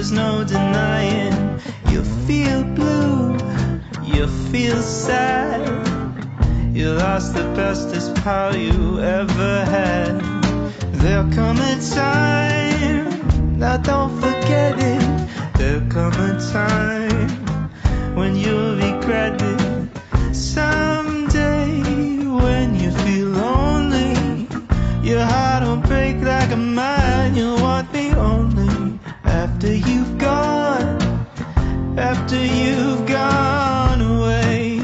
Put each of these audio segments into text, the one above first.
there's no denying. You feel blue, you feel sad. You lost the bestest pal you ever had. There'll come a time, now don't forget it. There'll come a time when you'll regret it. Someday when you feel lonely, your heart will break like a mine. You'll want me only after you've gone, after you've gone away.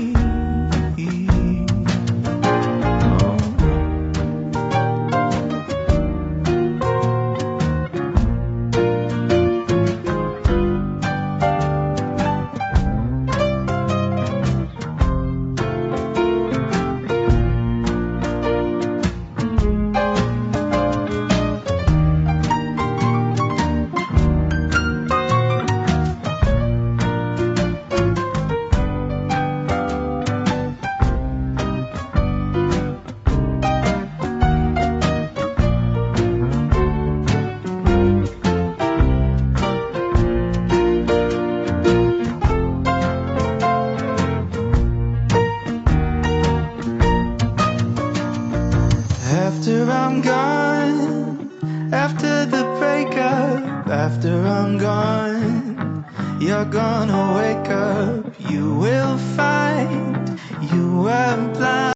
After I'm gone, after the breakup, after I'm gone, you're gonna wake up. You will find you were blind.